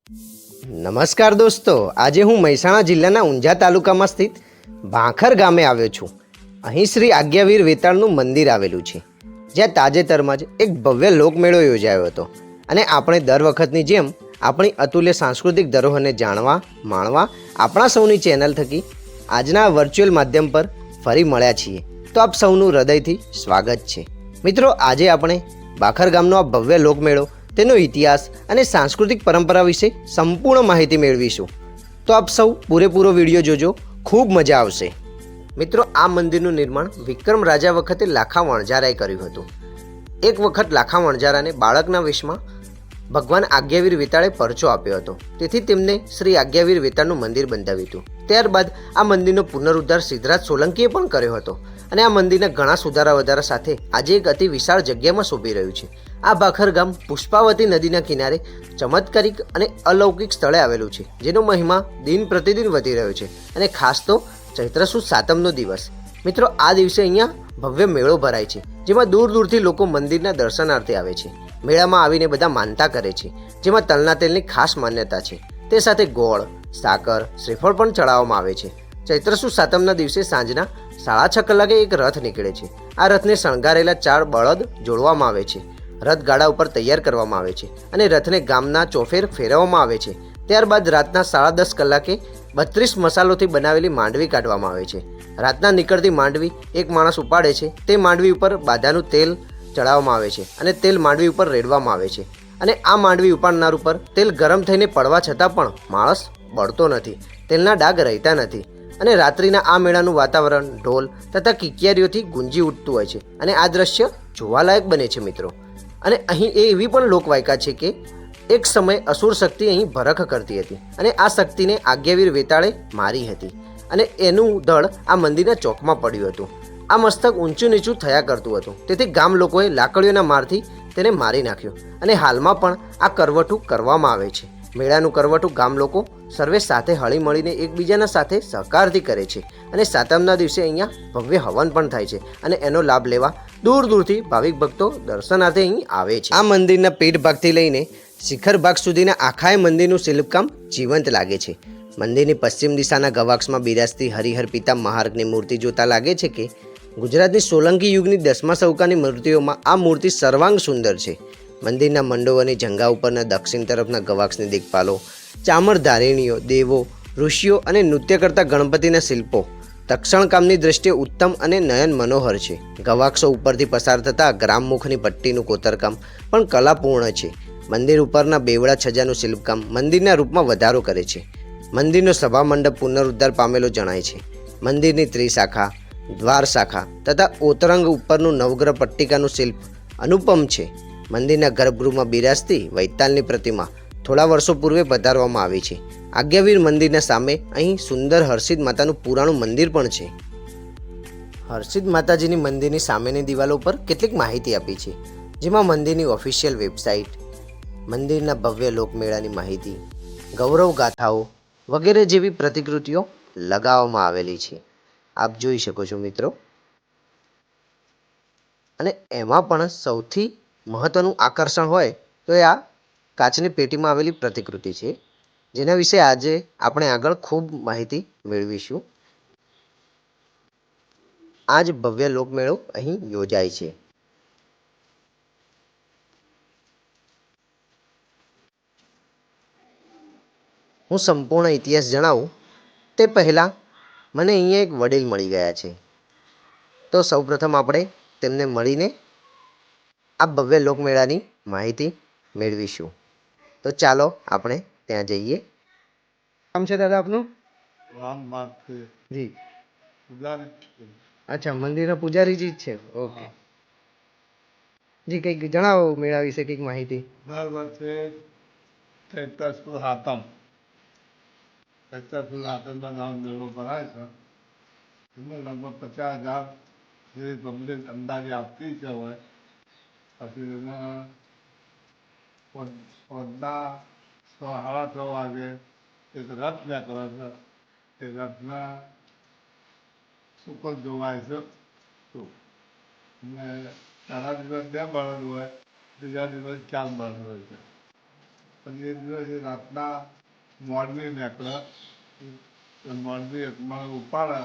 નમસ્કાર દોસ્તો, આજે હું મહેસાણા જિલ્લાના ઊંઝા તાલુકામાં સ્થિત ભાંખર ગામે આવ્યો છું. અહીં શ્રી આજ્ઞાવીર વેતાળનું મંદિર આવેલું છે, જ્યાં તાજેતરમાં જ એક ભવ્ય લોકમેળો યોજાયો હતો. અને આપણે દર વખતની જેમ આપણી અતુલ્ય સાંસ્કૃતિક ધરોહરને જાણવા માણવા આપણા સૌની ચેનલ થકી આજના વર્ચ્યુઅલ માધ્યમ પર ફરી મળ્યા છીએ. તો આપ સૌનું હૃદયથી સ્વાગત છે. મિત્રો, આજે આપણે ભાંખર ગામનો આ ભવ્ય લોકમેળો, તેનો ઇતિહાસ અને સાંસ્કૃતિક પરંપરા વિશે સંપૂર્ણ માહિતી મેળવીશું. તો આપ સૌ પૂરેપૂરો વિડીયો જોજો, ખૂબ મજા આવશે. મિત્રો, આ મંદિરનું નિર્માણ વિક્રમ રાજા વખતે લાખા વણઝારાએ કર્યું હતું. એક વખત લાખા વણઝારાને બાળકના વેશમાં ભગવાન આજ્ઞાવીર વેતાળે પરચો આપ્યો હતો, તેથી તેમને શ્રી આજ્ઞાવીર વેતાળનું મંદિર બંધાવ્યું હતું. ત્યારબાદ આ મંદિરનો પુનરુદ્ધાર સિદ્ધરાજ સોલંકીએ પણ કર્યો હતો અને આ મંદિરના ઘણા સુધારા વધારા સાથે આજે એક અતિ વિશાળ જગ્યામાં શોભી રહ્યું છે. આ ભાંખર ગામ પુષ્પાવતી નદીના કિનારે ચમત્કારિક અને અલૌકિક સ્થળે આવેલું છે, જેનો મહિમા દિન પ્રતિદિન વધી રહ્યો છે. અને ખાસ તો ચૈત્ર સુદ સાતમનો દિવસ. મિત્રો, આ દિવસે અહીંયા ભવ્ય મેળો ભરાય છે, જેમાં દૂર દૂરથી લોકો મંદિરના દર્શનાર્થે આવે છે. મેળામાં આવીને બધા માનતા કરે છે, જેમાં તલના તેલની ખાસ માન્યતા છે. તે સાથે ગોળ, સાકર, શ્રીફળ પણ ચડાવવામાં આવે છે. ચૈત્ર સુદ સાતમના દિવસે સાંજના 6:30 કલાકે એક રથ નીકળે છે. આ રથને શણગારેલા 4 બળદ જોડવામાં આવે છે, રથ ગાડા ઉપર તૈયાર કરવામાં આવે છે અને રથને ગામના ચોફેર ફેરવવામાં આવે છે. ત્યારબાદ રાતના 10:30 કલાકે 32 મસાલોથી બનાવેલી માંડવી કાઢવામાં આવે છે. રાતના નીકળતી માંડવી એક માણસ ઉપાડે છે. તે માંડવી ઉપર બાધાનું તેલ ચડાવવામાં આવે છે અને તેલ માંડવી ઉપર રેડવામાં આવે છે. અને આ માંડવી ઉપાડનાર ઉપર તેલ ગરમ થઈને પડવા છતાં પણ માણસ બળતો નથી, તેલના ડાઘ રહેતા નથી. અને રાત્રિના આ મેળાનું વાતાવરણ ઢોલ તથા કિકિયારીઓથી ગુંજી ઉઠતું હોય છે અને આ દ્રશ્ય જોવાલાયક બને છે. મિત્રો, અને અહીં એવી પણ લોકવાયકા છે કે એક સમયે અસુર શક્તિ અહીં ભરખ કરતી હતી અને આ શક્તિને આજ્ઞાવીર વેતાળે મારી હતી અને એનું દળ આ મંદિરના ચોકમાં પડ્યું હતું. આ મસ્તક ઊંચું નીચું થયા કરતું હતું, તેથી ગામ લોકોએ લાકડીઓના મારથી તેને મારી નાખ્યું અને હાલમાં પણ આ કરવટું કરવામાં આવે છે. મેળાનું કરવટું ગામ લોકો સર્વે સાથે હળી મળીને એકબીજાના સાથે સહકારથી કરે છે અને સાતમના દિવસે અહીંયા ભવ્ય હવન પણ થાય છે અને એનો લાભ લેવા દૂર દૂરથી ભાવિક ભક્તો દર્શનાર્થે અહીં આવે છે. આ મંદિરના પીઠ ભાગથી લઈને શિખર ભાગ સુધીના આખાય મંદિરનું શિલ્પકામ જીવંત લાગે છે. મંદિરની પશ્ચિમ દિશાના ગવાક્ષમાં બિરાજતી હરિહર પિતા મહાર્ગની મૂર્તિ જોતા લાગે છે કે ગુજરાતની સોલંકી યુગની 10મા સૌકાની મૂર્તિઓમાં આ મૂર્તિ સર્વાંગ સુંદર છે. મંદિરના મંડોવાની જંગા ઉપરના દક્ષિણ તરફના ગવાક્ષની દિગ્પાલો, ચામર ધારિણીઓ, દેવો, ઋષિઓ અને નૃત્ય કરતા ગણપતિના શિલ્પો તક્ષણકામની દ્રષ્ટિએ ઉત્તમ અને નયન મનોહર છે. ગવાક્ષો ઉપરથી પસાર થતા ગ્રામમુખની પટ્ટીનું કોતરકામ પણ કલાપૂર્ણ છે. મંદિર ઉપરના બેવડા છજાનું શિલ્પકામ મંદિરના રૂપમાં વધારો કરે છે. મંદિરનો સભા મંડપ પુનરુદ્ધાર પામેલો જણાય છે. મંદિરની ત્રિશાખા, દ્વાર શાખા તથા ઓતરંગ ઉપરનું નવગ્રહ પટ્ટિકાનું શિલ્પ અનુપમ છે. મંદિરના ગર્ભગૃહમાં બિરાજતી વૈતાલની પ્રતિમા થોડા વર્ષો પૂર્વે પધારવામાં આવી છે. આજ્ઞાવીર મંદિરના સામે અહીં સુંદર હર્ષિદ માતાનું પુરાણું મંદિર પણ છે. હર્ષિદ માતાજીની મંદિરની સામેની દિવાલો પર કેટલીક માહિતી આપી છે, જેમાં મંદિરની ઓફિશિયલ વેબસાઇટ, મંદિરના ભવ્ય લોકમેળાની માહિતી, ગૌરવ ગાથાઓ વગેરે જેવી પ્રતિકૃતિઓ લગાવવામાં આવેલી છે. આપ જોઈ શકો છો મિત્રો. અને એમાં પણ સૌથી મહત્વનું આકર્ષણ હોય તો એ આ કાચની પેટીમાં આવેલી પ્રતિકૃતિ છે, જેના વિશે આજે આપણે આગળ ખૂબ માહિતી મેળવીશું. આ જ ભવ્ય લોકમેળો અહીં યોજાય છે. હું સંપૂર્ણ ઇતિહાસ જણાવું તે પહેલાં મને અહીંયા એક વડીલ મળી ગયા છે, તો સૌપ્રથમ આપણે તેમને મળીને આ ભવ્ય લોકમેળાની માહિતી મેળવીશું. તો ચાલો આપણે ત્યાં જઈએ. નામ છે દાદા આપનું? રામ જી. પૂજારી. અચ્છા, મંદિરના પૂજારીજી જ છે. ઓકે જી, કંઈક જણાવો મેળા વિશે કંઈક માહિતી. દર વર્ષે ચૈત્ર સુદ સાતમ ચૈત્ર નામ મેળો ભરાય છે. એમાં લગભગ 50,000 જેવી પબ્લિક અંદાજે આવતી જ હોય. પછી એમાં સાંજના 6:30 વાગે એક રથ નીકળે છે. એ રથના સુકલ જોવાય છે. અને પહેલા દિવસ 2 બળદ હોય, બીજા દિવસ 4 બળદ હોય છે. પછી એ દિવસે રાતના મોડવી નીકળે, મોડવી એકમાં ઉપાડે,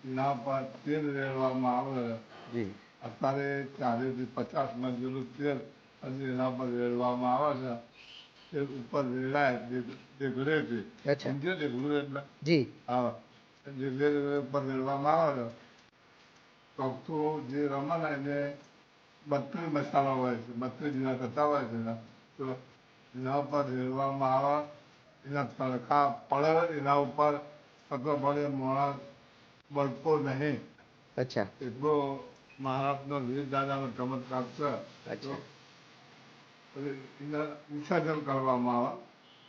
એના પર તેલ રેડવામાં આવે. જી. અત્યારે 40 થી 50 જેટલું તેલ અને એના પર રેડવામાં આવે છે. તે ઉપર રેડાય દેઘડેથી. અચ્છા. સમજ્યો દેઘડું એટલે? જી. હા, દેઘડે ઉપર રેડવામાં આવે છે. ચોખ્ખું જે રમે ને એને 32 મસાલા હોય છે, 32 જેવા થતા હોય છે ને, તો એના ઉપર રેડવામાં આવે. એના તડકા પડે એના ઉપર ખબર પડે માણસ બળતો નહીં. અચ્છા. એટલો મહારાજનો વીર દાદાનો ચમત્કાર છે. અચ્છા. પછી એના વિસર્જન કરવામાં આવે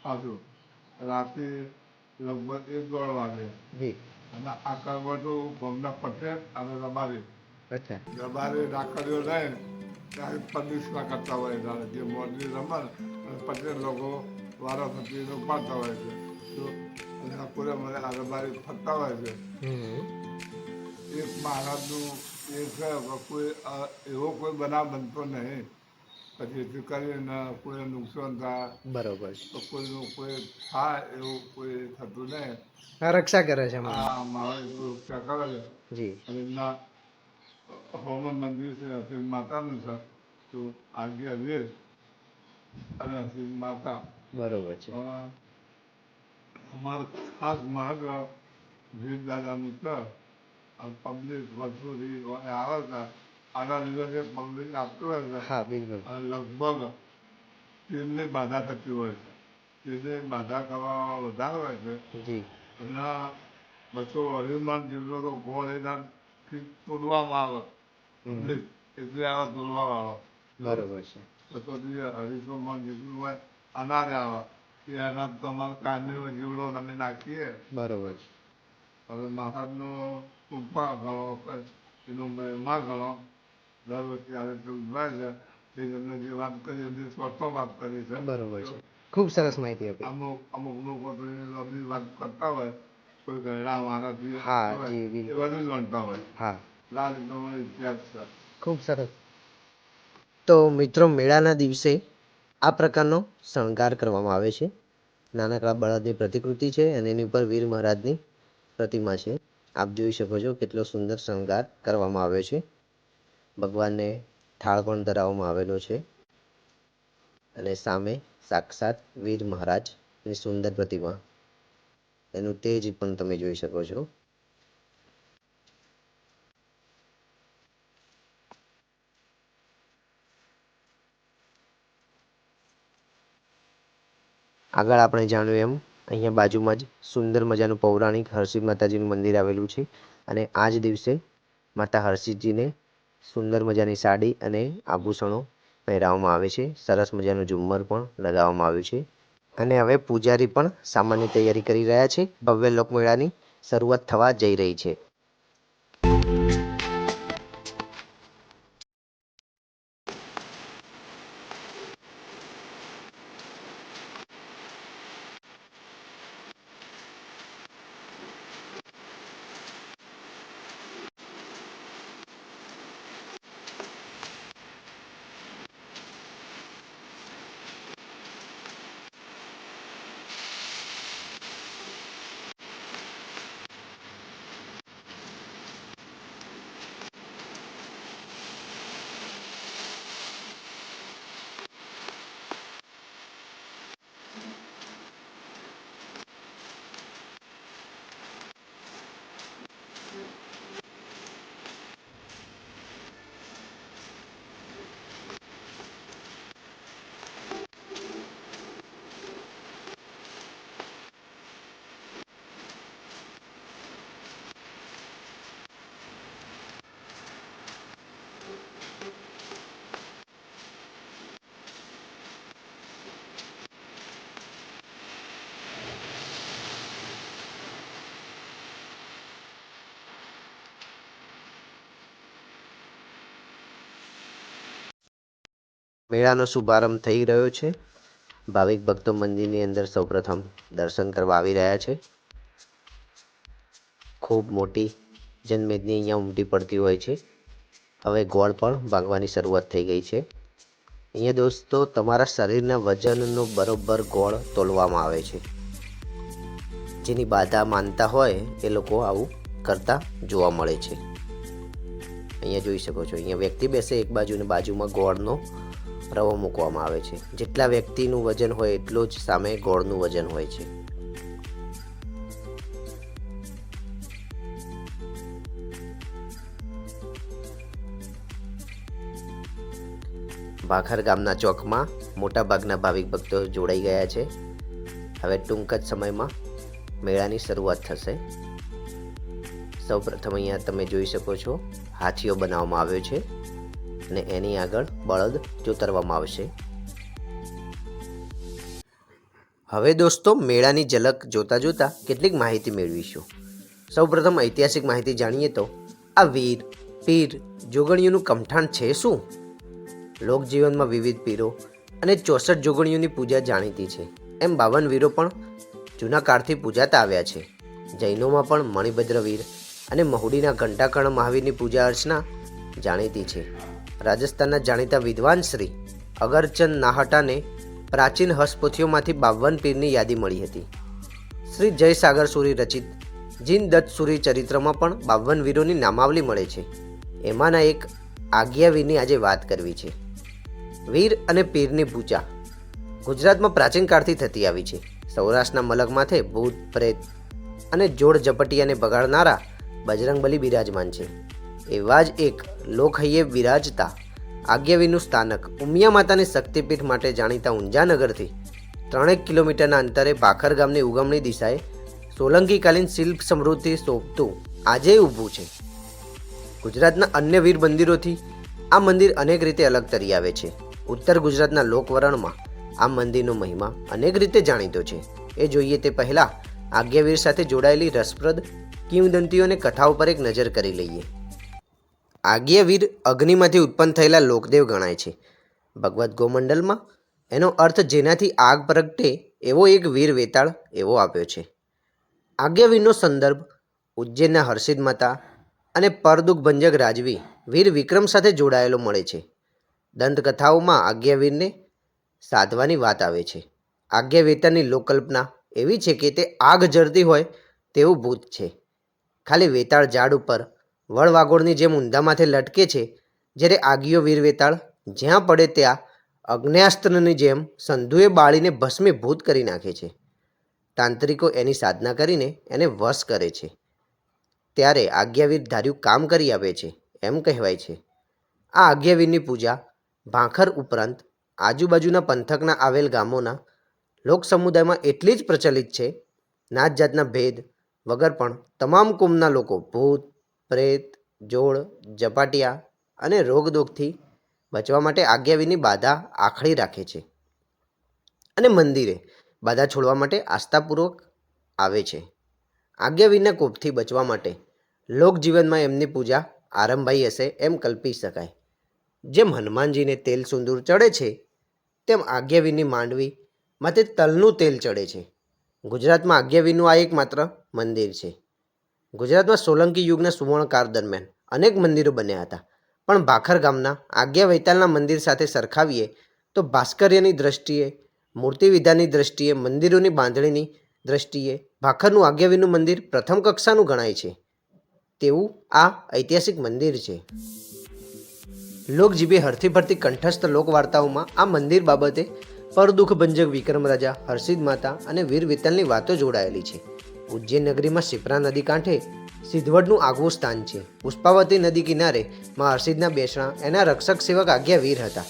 પાછું રાતે લગભગ 1-1:30 વાગે. જી. અને આ કરવટો ગામના પટેલ અને રબારી. અચ્છા. રબારી રાખડીઓ લઈને ત્યારે પ્રદક્ષિણા કરતા હોય છે. જે મોરબી રમે અને પટેલ લોકો વારાફરતી ઉપાડતા હોય છે. તો અને પૂરે મને આ રબારી ફરતા હોય છે. એક મહારાજનું એ છે કે કોઈ એવો કોઈ બનાવ બનતો નહીં. પછી જેથી કરીને કોઈ નુકસાન થાય, બરોબર. તો કોઈનું કોઈ થાય એવું કોઈ થતું નહીં. રક્ષા કરે છે. આ મારા એટલું રક્ષા કરે છે. જી. અને એમના હનુમાન મંદિર છે, હસીન માતાનું છે, તો આજ્ઞા વીર અને હસીન માતા. બરોબર છે. અમારું ખાસ મહત્વ વીર દાદાનું છે. પબ્લિક વર્ષોથી આવે છે. આગળ દિવસે પબ્લિક આપતું હોય છે. હા, બિલકુલ. અને લગભગ તેલની બાધા થતી હોય છે. તેલની બાધા કરવામાં વધારે હોય છે. જી. એના 200-250 મણ જેટલો તો ગોળ એના તોડવામાં આવે. પબ્લિક એટલે આવે તોડવાવાળો. બરોબર છે. 200-250 મણ જેટલું હોય અનાજ આવે. એ અનાજ તમારે કાંદીનો જીવડો તમે નાખીએ. બરોબર છે. હવે મહારાજનો ઉપમા ગણો, એનો મહિમા ગણો. દર વખતે આવી રીતે ઉજવાય છે. એ તમને જે વાત કરી એ સ્વસ્થ વાત કરી છે. બરોબર છે. ખૂબ સરસ માહિતી આપી. અમુક લોકો તો એ લોકોની વાત કરતા હોય, કોઈ ગયડા માણસની હા, હોય, જી, એ બિલકુલ. બધું જાણતા હોય. હા, લાલ તમારો ઇતિહાસ છે. ખૂબ સરસ. તો મિત્રો, મેળાના દિવસે આ પ્રકારનો શણગાર કરવામાં આવે છે. નાનકડા બળદની પ્રતિકૃતિ છે અને એની ઉપર વીર મહારાજની પ્રતિમા છે. આપ જોઈ શકો છો કેટલો સુંદર શણગાર કરવામાં આવ્યો છે. ભગવાનને થાળ પણ ધરાવવામાં આવેલો છે અને સામે સાક્ષાત વીર મહારાજની સુંદર પ્રતિમા, એનું તેજ પણ તમે જોઈ શકો છો. આગળ આપણે જાણ્યું એમ અહીંયા બાજુમાં જ સુંદર મજાનું પૌરાણિક હરસિદ્ધ માતાજીનું મંદિર આવેલું છે અને આ જ દિવસે માતા હરસિદ્ધજીને સુંદર મજાની સાડી અને આભૂષણો પહેરાવવામાં આવે છે. સરસ મજાનું ઝુમ્મર પણ લગાવવામાં આવ્યું છે અને હવે પૂજારી પણ સામાનની તૈયારી કરી રહ્યા છે. ભવ્ય લોકમેળાની શરૂઆત થવા જઈ રહી છે. મેળાનો શુભારંભ થઈ રહ્યો છે. ભાવિક ભક્તો મંદિરની અંદર સૌપ્રથમ દર્શન કરવા આવી રહ્યા છે. ખૂબ મોટી જનમેદની અહીંયા ઉમટી પડતી હોય છે. હવે ગોળ પણ ભાગવાની શરૂઆત થઈ ગઈ છે. અહીંયા દોસ્તો તમારા શરીરના વજનનો બરોબર ગોળ તોલવામાં આવે છે. જેની બાધા માનતા હોય એ લોકો આવું કરતા જોવા મળે છે. અહીંયા જોઈ શકો છો, અહીંયા વ્યક્તિ બેસે એક બાજુ ને બાજુમાં ગોળનો રવો મૂકવામાં આવે છે. જેટલા વ્યક્તિનું વજન હોય એટલો જ સામે ગોળનું વજન હોય છે. ભાખર ગામના ચોકમાં મોટાભાગના ભાવિક ભક્તો જોડાઈ ગયા છે. હવે ટૂંક જ સમયમાં મેળાની શરૂઆત થશે. સૌપ્રથમ અહીંયા તમે જોઈ શકો છો હાથીઓ બનાવવામાં આવ્યો છે અને એની આગળ બળદ જોતરવામાં આવશે. હવે દોસ્તો મેળાની ઝલક જોતા જોતા કેટલીક માહિતી મેળવીશું. સૌપ્રથમ ઐતિહાસિક માહિતી જાણીએ તો આ વીર પીર જોગણીઓનું કમઠાણ છે શું? લોકજીવનમાં વિવિધ પીરો અને 64 જોગણીઓની પૂજા જાણીતી છે. એમ 52 વીરો પણ જૂના કાળથી પૂજાતા આવ્યા છે. જૈનોમાં પણ મણિભદ્ર વીર અને મહુડીના ઘંટાકર્ણ મહાવીરની પૂજા અર્ચના જાણીતી છે. રાજસ્થાનના જાણીતા વિદ્વાન શ્રી અગરચંદ નાહટાને પ્રાચીન હસ્તપોથીઓમાંથી 52 પીરની યાદી મળી હતી. શ્રી જયસાગર સુરી રચિત જીન દત્ત સુરી ચરિત્રમાં પણ 52 વીરોની નામાવલી મળે છે. એમાંના એક આજ્ઞાવીરની આજે વાત કરવી છે. વીર અને પીરની પૂજા ગુજરાતમાં પ્રાચીન કાળથી થતી આવી છે. સૌરાષ્ટ્રના મલક માથે ભૂત પ્રેત અને જોડ ઝપટિયાને બગાડનારા બજરંગબલી બિરાજમાન છે. એવા જ એક લોકહૈયે બિરાજતા આજ્ઞાવીરનું સ્થાનક ઉમિયા માતાની શક્તિપીઠ માટે જાણીતા ઊંઝાનગરથી 3 કિલોમીટરના અંતરે ભાખર ગામની ઉગમણી દિશાએ સોલંકીકાલીન શિલ્પ સમૃદ્ધિ શોભતું આજે ઊભું છે. ગુજરાતના અન્ય વીર મંદિરોથી આ મંદિર અનેક રીતે અલગ તરી આવે છે. ઉત્તર ગુજરાતના લોકવરણમાં આ મંદિરનો મહિમા અનેક રીતે જાણીતો છે. એ જોઈએ તે પહેલાં આજ્ઞાવીર સાથે જોડાયેલી રસપ્રદ કિંવદંતીઓ અને કથાઓ પર એક નજર કરી લઈએ. આજ્ઞાવીર અગ્નિમાંથી ઉત્પન્ન થયેલા લોકદેવ ગણાય છે. ભગવદ્ ગોમંડલમાં એનો અર્થ જેનાથી આગ પ્રગટે એવો એક વીર વેતાળ એવો આપ્યો છે. આજ્ઞાવીરનો સંદર્ભ ઉજ્જૈનના હર્ષિદ માતા અને પરદુખ ભંજક રાજવી વીર વિક્રમ સાથે જોડાયેલો મળે છે. દંતકથાઓમાં આજ્ઞાવીરને સાધવાની વાત આવે છે. આજ્ઞા વેતાળની લોકકલ્પના એવી છે કે તે આગ જરતી હોય તેવું ભૂત છે. ખાલી વેતાળ ઝાડ ઉપર વડવાગોળની જેમ ઊંધા માથે લટકે છે, જ્યારે આજ્ઞો વીર વેતાળ જ્યાં પડે ત્યાં અગ્નેયાસ્ત્રની જેમ સંધુએ બાળીને ભસ્મીભૂત કરી નાખે છે. તાંત્રિકો એની સાધના કરીને એને વશ કરે છે. ત્યારે આજ્ઞાવીર ધાર્યું કામ કરી આપે છે એમ કહેવાય છે. આ આજ્ઞાવીરની પૂજા ભાખર ઉપરાંત આજુબાજુના પંથકના આવેલ ગામોના લોક સમુદાયમાં એટલી જ પ્રચલિત છે. નાત જાતના ભેદ વગર પણ તમામ કુમના લોકો ભૂત પ્રેત જોડ ઝપાટિયા અને રોગદોગથી બચવા માટે આજ્ઞાવીરની બાધા આખડી રાખે છે અને મંદિરે બાધા છોડવા માટે આસ્થાપૂર્વક આવે છે. આજ્ઞાવીરના કોપથી બચવા માટે લોકજીવનમાં એમની પૂજા આરંભાઈ હશે એમ કલ્પી શકાય. જેમ હનુમાનજીને તેલ સુંદર ચડે છે તેમ આજ્ઞાવીરની માંડવી માથે તલનું તેલ ચડે છે. ગુજરાતમાં આજ્ઞાવીરનું આ એકમાત્ર મંદિર છે. ગુજરાતમાં સોલંકી યુગના સુવર્ણકાળ દરમિયાન અનેક મંદિરો બન્યા હતા, પણ ભાખર ગામના આજ્ઞા વૈતાલના મંદિર સાથે સરખાવીએ તો ભાસ્કર્યની દ્રષ્ટિએ, મૂર્તિવિધાનની દ્રષ્ટિએ, મંદિરોની બાંધણીની દ્રષ્ટિએ ભાખરનું આજ્ઞાવીરનું મંદિર પ્રથમ કક્ષાનું ગણાય છે તેવું આ ઐતિહાસિક મંદિર છે. લોકજીભે હરથી ફરતી કંઠસ્થ લોકવાર્તાઓમાં આ મંદિર બાબતે પરદુખ ભંજક વિક્રમ રાજા, હર્ષિદ માતા અને વીર વેતાલની વાતો જોડાયેલી છે. ઉજ્જૈન નગરીમાં શિપ્રા નદી કાંઠે સિદ્ધવડનું આગવું સ્થાન છે. પુષ્પાવતી નદી કિનારે માં હર્ષિદના બેસણા એના રક્ષક સેવક આજ્ઞાવીર હતા.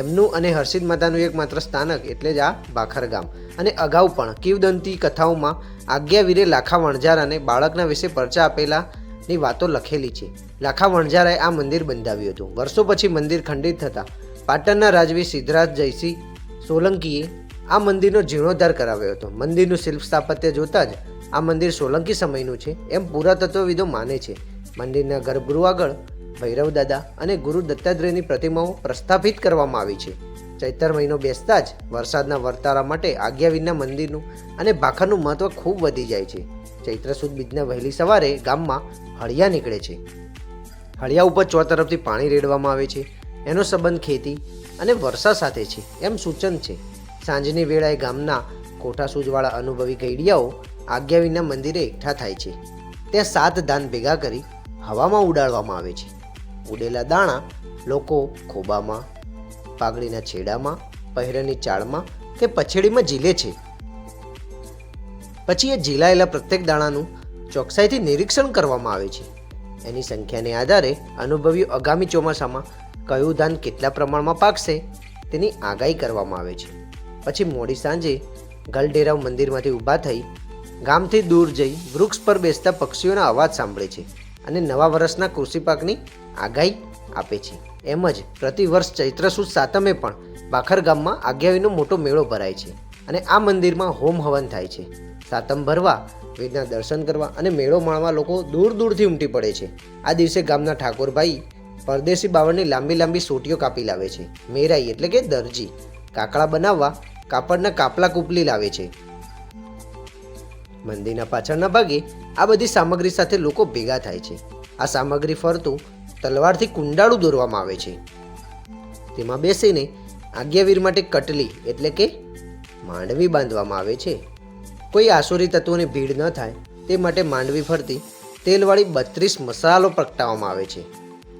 એમનું અને હર્ષિદ માતાનું એકમાત્ર સ્થાનક એટલે જ આ ભાખર ગામ. અને અગાઉ પણ કિંવદંતી કથાઓમાં આજ્ઞાવીરે લાખા વણઝારાને બાળકના વિશે પરચા આપેલાની વાતો લખેલી છે. લાખા વણઝારાએ આ મંદિર બંધાવ્યું હતું. વર્ષો પછી મંદિર ખંડિત થતાં પાટણના રાજવી સિદ્ધરાજ જયસિંહ સોલંકીએ આ મંદિરનો જીર્ણોદ્ધાર કરાવ્યો હતો. મંદિરનું શિલ્પ સ્થાપત્ય જોતાં જ આ મંદિર સોલંકી સમયનું છે એમ પુરાતત્વવિદો માને છે. મંદિરના ગર્ભગૃહ આગળ ભૈરવ દાદા અને ગુરુ દત્તાત્રેયની પ્રતિમાઓ પ્રસ્થાપિત કરવામાં આવી છે. ચૈત્ર મહિનો બેસતા જ વરસાદના વર્તારા માટે આજ્ઞાવીરના મંદિરનું અને ભાખરનું મહત્વ ખૂબ વધી જાય છે. ચૈત્ર સુદ બીજના વહેલી સવારે ગામમાં હળિયા નીકળે છે. હળિયા ઉપર ચોતરફથી પાણી રેડવામાં આવે છે. એનો સંબંધ ખેતી અને વર્ષા સાથે છે એમ સૂચન છે. સાંજની વેળાએ ગામના કોઠા સૂજવાળા અનુભવી ગઈડિયાઓ આજ્ઞા વિના મંદિરે એકઠા થાય છે. ત્યાં 7 દાન ભેગા કરી હવામાં ઉડાડવામાં આવે છે. ઉડેલા દાણા લોકો ખોબામાં, પાઘડીના છેડામાં, પહેરેની ચાળમાં કે પછેડીમાં ઝીલે છે. પછી એ ઝીલાયેલા પ્રત્યેક દાણાનું ચોકસાઈથી નિરીક્ષણ કરવામાં આવે છે. એની સંખ્યાને આધારે અનુભવીઓ આગામી ચોમાસામાં કયું ધાન કેટલા પ્રમાણમાં પાકશે તેની આગાહી કરવામાં આવે છે. પછી મોડી સાંજે ગલડેરાવ મંદિરમાંથી ઊભા થઈ ગામથી દૂર જઈ વૃક્ષ પર બેસતા પક્ષીઓના અવાજ સાંભળે છે અને નવા વર્ષના કૃષિ પાકની આગાહી આપે છે. એમ જ પ્રતિવર્ષ ચૈત્ર સુદ સાતમે પણ ભાખર ગામમાં આજ્ઞાવીનો મોટો મેળો ભરાય છે અને આ મંદિરમાં હોમ હવન થાય છે. સાતમ ભરવા, વેદના દર્શન કરવા અને મેળો માણવા લોકો દૂર દૂરથી ઉમટી પડે છે. આ દિવસે ગામના ઠાકોરભાઈ પરદેશી બાવળની લાંબી લાંબી સોટીઓ કાપી લાવે છે. મેરાઈ એટલે કે દરજી કાકડા બનાવવા કાપડના કાપલા કૂપલી લાવે છે. મંદિરના પાછળના ભાગે આ બધી સામગ્રી સાથે લોકો ભેગા થાય છે. આ સામગ્રી ફરતું તલવારથી કુંડાળું દોરવામાં આવે છે. તેમાં બેસીને આજ્ઞાવીર માટે કટલી એટલે કે માંડવી બાંધવામાં આવે છે. કોઈ આસુરી તત્વોની ભીડ ન થાય તે માટે માંડવી ફરતી તેલવાળી 32 મસાલો પ્રગટાવવામાં આવે છે.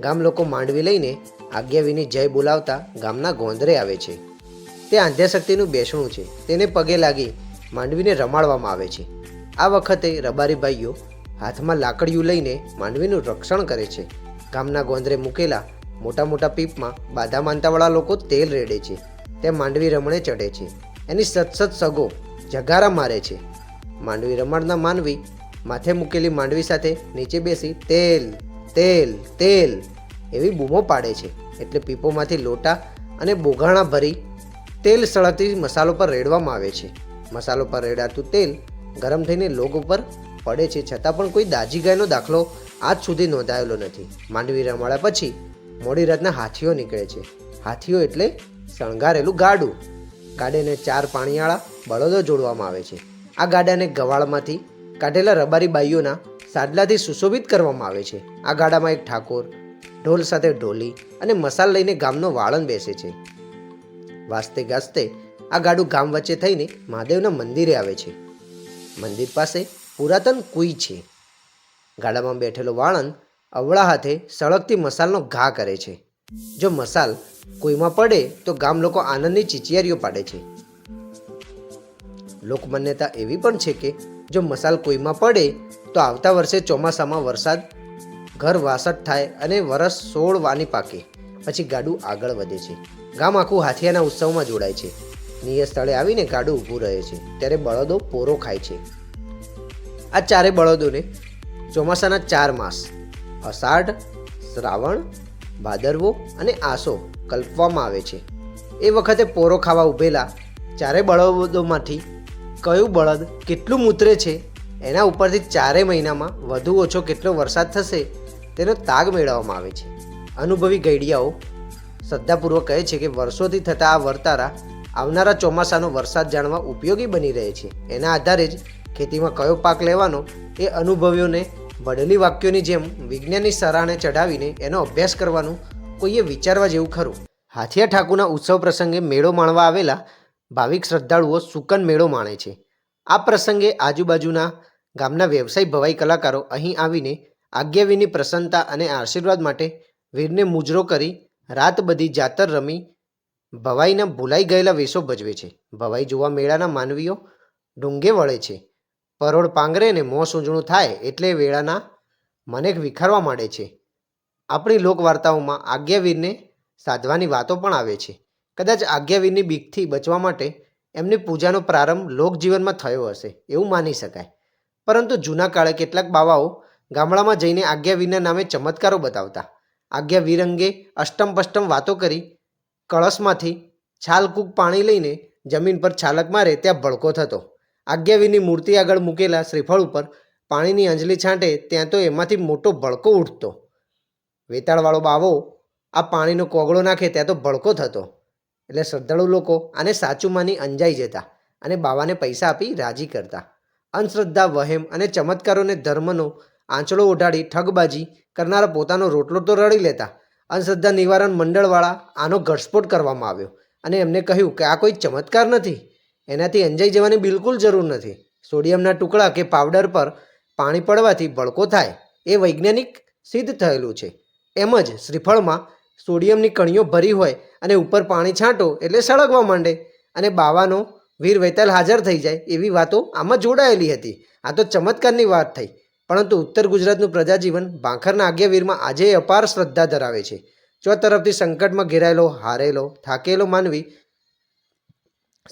ગામ લોકો માંડવી લઈને આજ્ઞાવીરની જય બોલાવતા ગામના ગોંદરે આવે છે. તે આદ્યાશક્તિનું બેસણું છે. તેને પગે લાગી માંડવીને રમાડવામાં આવે છે. આ વખતે રબારી ભાઈઓ હાથમાં લાકડીયું લઈને માંડવીનું રક્ષણ કરે છે. ગામના ગોંદરે મૂકેલા મોટા મોટા પીપમાં બાધા માનતાવાળા લોકો તેલ રેડે છે. તે માંડવી રમણે ચઢે છે. એની સતસત સગો જગારા મારે છે. માંડવી રમાડના માનવી માથે મૂકેલી માંડવી સાથે નીચે બેસી તેલ તેલ તેલ એવી બૂમો પાડે છે. એટલે પીપોમાંથી લોટા અને બોઘાણા ભરી તેલ સળગતી મસાલો પર રેડવામાં આવે છે. મસાલો પર રેડાતું તેલ ગરમ થઈને લોક ઉપર પડે છે, છતાં પણ કોઈ દાજી ગાયનો દાખલો આજ સુધી નોંધાયેલો નથી. માંડવી રમાડ્યા પછી મોડી રાતના હાથીઓ નીકળે છે. હાથીઓ એટલે શણગારેલું ગાડું. ગાડાને 4 પાણીવાળા બળદો જોડવામાં આવે છે. આ ગાડાને ગવાળમાંથી કાઢેલા રબારી બાઈઓના સાડલાથી સુશોભિત કરવામાં આવે છે. આ ગાડામાં એક ઠાકોર, ઢોલ સાથે ઢોલી અને મસાલ લઈને ગામનો વાળંદ બેસે છે. વાજતે ગાજતે આ ગાડું ગામ વચ્ચે થઈને મહાદેવના મંદિરે આવે છે. મંદિર પાસે પુરાતન કુઈ છે. ગાડામાં બેઠેલો વાળંદ અવળા હાથે સળગતી મસાલનો ઘા કરે છે. જો મસાલ કુઈમાં પડે તો ગામ લોકો આનંદની ચીચિયારીઓ પાડે છે. લોકમાન્યતા એવી પણ છે કે જો મસાલ કુઈમાં પડે તો આવતા વર્ષે ચોમાસામાં વરસાદ ઘર વાસઠ થાય અને વરસ 16 વાની પાકે. પછી ગાડું આગળ વધે છે. ગામ આખું હાથિયાના ઉત્સવમાં જોડાય છે. નિયત સ્થળે આવીને ગાડું ઊભું રહે છે. ત્યારે બળદો પોરો ખાય છે. આ 4 બળદોને ચોમાસાના 4 માસ અષાઢ, શ્રાવણ, ભાદરવો અને આસો કલ્પવામાં આવે છે. એ વખતે પોરો ખાવા ઊભેલા 4 બળદોમાંથી કયું બળદ કેટલું મૂતરે છે એના ઉપરથી 4 મહિનામાં વધુ ઓછો કેટલો વરસાદ થશે તેનો તાગ મેળવવામાં આવે છે. અનુભવી ગઈડિયાઓ શ્રદ્ધાપૂર્વક કહે છે કે વર્ષોથી થતા આ વર્તારા આવનારા ચોમાસાનો વરસાદ જાણવા ઉપયોગી બની રહે છે. એના આધારે જ ખેતીમાં કયો પાક લેવાનો એ અનુભવીઓને બદલી વાક્યોની જેમ વિજ્ઞાનની સરાહને ચઢાવીને એનો અભ્યાસ કરવાનું કોઈએ વિચારવા જેવું ખરું. હાથિયા ઠાકુરના ઉત્સવ પ્રસંગે મેળો માણવા આવેલા ભાવિક શ્રદ્ધાળુઓ સુકન મેળો માણે છે. આ પ્રસંગે આજુબાજુના ગામના વ્યવસાયી ભવાઈ કલાકારો અહીં આવીને આજ્ઞાવીરની પ્રસન્નતા અને આશીર્વાદ માટે વીરને મુજરો કરી રાત બધી જાતર રમી ભવાઈના ભૂલાઈ ગયેલા વેશો ભજવે છે. ભવાઈ જોવા મેળાના માનવીઓ ડુંગે વળે છે. પરોળ પાંગરે ને મોં સૂંજણું થાય એટલે વેળાના મનેક વિખારવા માંડે છે. આપણી લોકવાર્તાઓમાં આજ્ઞાવીરને સાધવાની વાતો પણ આવે છે. કદાચ આજ્ઞાવીરની બીકથી બચવા માટે એમની પૂજાનો પ્રારંભ લોકજીવનમાં થયો હશે એવું માની શકાય. પરંતુ જૂના કાળે કેટલાક બાવાઓ ગામડામાં જઈને આજ્ઞાવીરના નામે ચમત્કારો બતાવતા. આજ્ઞાવીર અંગે અષ્ટમ-પષ્ટમ વાતો કરી કળશમાંથી છાલકૂક પાણી લઈને જમીન પર છાલક મારે ત્યાં ભડકો થતો. આજ્ઞાવીરની મૂર્તિ આગળ મૂકેલા શ્રીફળ ઉપર પાણીની અંજલી છાંટે ત્યાં તો એમાંથી મોટો ભડકો ઉઠતો. વેતાળવાળો બાવો આ પાણીનો કોગળો નાખે ત્યાં તો ભડકો થતો. એટલે શ્રદ્ધાળુ લોકો આને સાચું માની અંજાઈ જતા અને બાવાને પૈસા આપી રાજી કરતા. અંધશ્રદ્ધા, વહેમ અને ચમત્કારોને ધર્મનો આંચળો ઓઢાડી ઠગબાજી કરનારા પોતાનો રોટલો તો રળી લેતા અંધશ્રદ્ધા નિવારણ મંડળવાળા આનો ઘટસ્ફોટ કરવામાં આવ્યો અને એમને કહ્યું કે આ કોઈ ચમત્કાર નથી, એનાથી અંજાઈ જવાની બિલકુલ જરૂર નથી. સોડિયમના ટુકડા કે પાવડર પર પાણી પડવાથી ભડકો થાય એ વૈજ્ઞાનિક સિદ્ધ થયેલું છે. એમ જ શ્રીફળમાં સોડિયમની કણીઓ ભરી હોય અને ઉપર પાણી છાંટો એટલે સળગવા માંડે અને બાવાનો વીર વૈતાલ હાજર થઈ જાય એવી વાતો આમાં જોડાયેલી હતી. આ તો ચમત્કારની વાત થઈ, પરંતુ ઉત્તર ગુજરાતનું પ્રજાજીવન ભાંખરના આજ્ઞાવીરમાં આજે અપાર શ્રદ્ધા ધરાવે છે. ચો તરફથી સંકટમાં ઘેરાયેલો, હારેલો, થાકેલો માનવી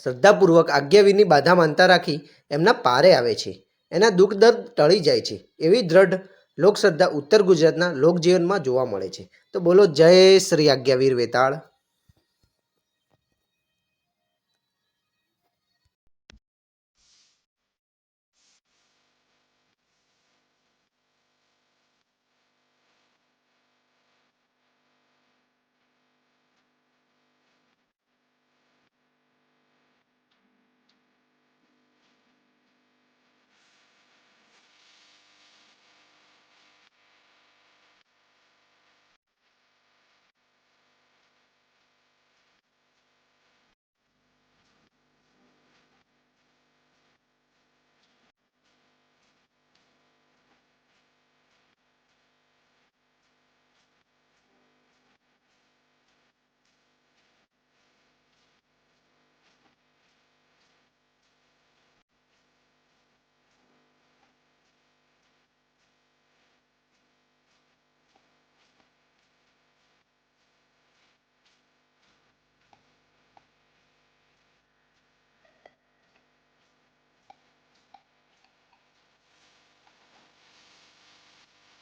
શ્રદ્ધાપૂર્વક આજ્ઞાવીરની બાધા માનતા રાખી એમના પારે આવે છે. એના દુઃખ દર્દ ટળી જાય છે. એવી દ્રઢ લોકશ્રદ્ધા ઉત્તર ગુજરાતના લોકજીવનમાં જોવા મળે છે. તો બોલો જય શ્રી આજ્ઞાવીર વેતાળ.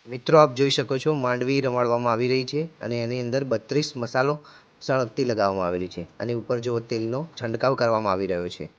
મિત્રો, આપ જોઈ શકો છો માંડવી રમાડવામાં આવી રહી છે અને એની અંદર 32 મસાલો સળગતી લગાવવામાં આવેલી છે અને ઉપર જો તેલનો છંટકાવ કરવામાં આવી રહ્યો છે.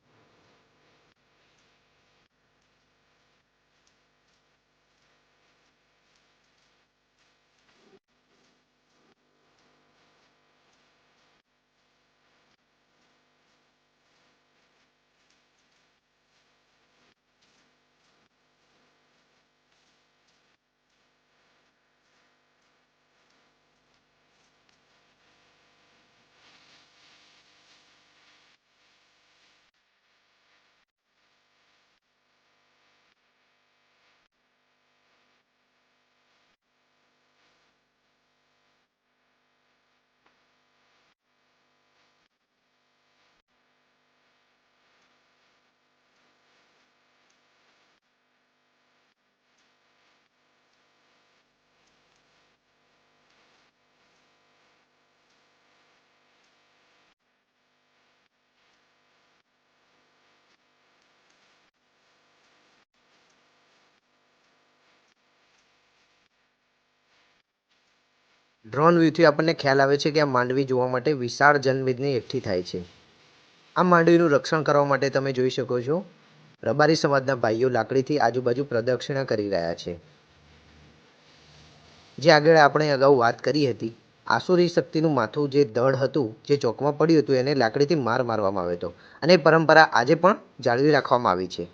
ડ્રોન વ્યૂથી આપણને ખ્યાલ આવે છે કે આ માંડવી જોવા માટે વિશાળ જનમેદની એકઠી થાય છે. આ માંડવીનું રક્ષણ કરવા માટે તમે જોઈ શકો છો રબારી સમાજના ભાઈઓ લાકડીથી આજુબાજુ પ્રદક્ષિણા કરી રહ્યા છે. જે આગળ આપણે અગાઉ વાત કરી હતી, આસુરી શક્તિનું માથું જે દળ હતું, જે ચોકમાં પડ્યું હતું, એને લાકડીથી માર મારવામાં આવ્યો હતો અને એ પરંપરા આજે પણ જાળવી રાખવામાં આવી છે.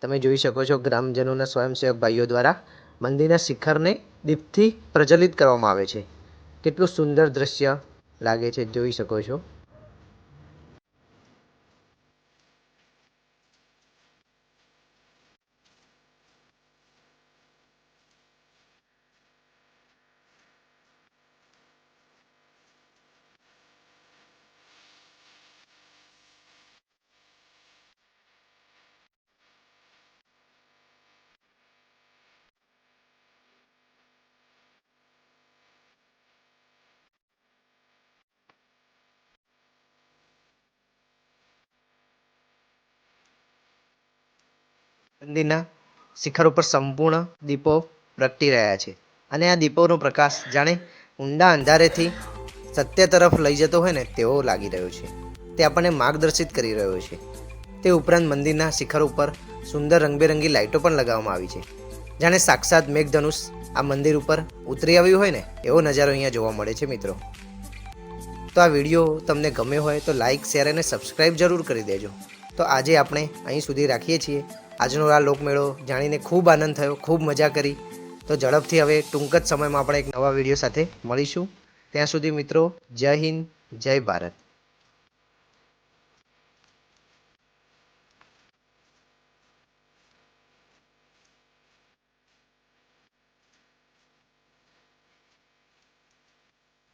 તમે જોઈ શકો છો ગ્રામજનોના સ્વયંસેવક ભાઈઓ દ્વારા મંદિરના શિખરને દીપથી પ્રજ્વલિત કરવામાં આવે છે. કેટલું સુંદર દ્રશ્ય લાગે છે, જોઈ શકો છો. મંદિરના શિખર ઉપર સંપૂર્ણ દીપો પ્રગટી રહ્યા છે અને આ દીપોનો પ્રકાશ જાણે ઊંડા અંધારેથી સત્ય તરફ લઈ જતો હોય ને તેવો લાગી રહ્યો છે. તે આપણને માર્ગદર્શિત કરી રહ્યો છે. તે ઉપરાંત મંદિરના શિખર ઉપર સુંદર રંગબેરંગી લાઇટો પણ લગાવવામાં આવી છે. જાણે સાક્ષાત મેઘધનુષ આ મંદિર ઉપર ઉતરી આવ્યું હોય ને એવો નજારો અહીંયા જોવા મળે છે મિત્રો. તો આ વિડીયો તમને ગમ્યો હોય તો લાઇક, શેર અને સબસ્ક્રાઈબ જરૂર કરી દેજો. તો આજે આપણે અહીં સુધી રાખીએ છીએ. આજનો આ લોકમેળો જાણીને ખૂબ આનંદ થયો, ખૂબ મજા કરી. તો ઝડપથી હવે ટૂંક જ સમયમાં આપણે એક નવા વિડીયો સાથે મળીશું. ત્યાં સુધી મિત્રો, જય હિન્દ, જય ભારત.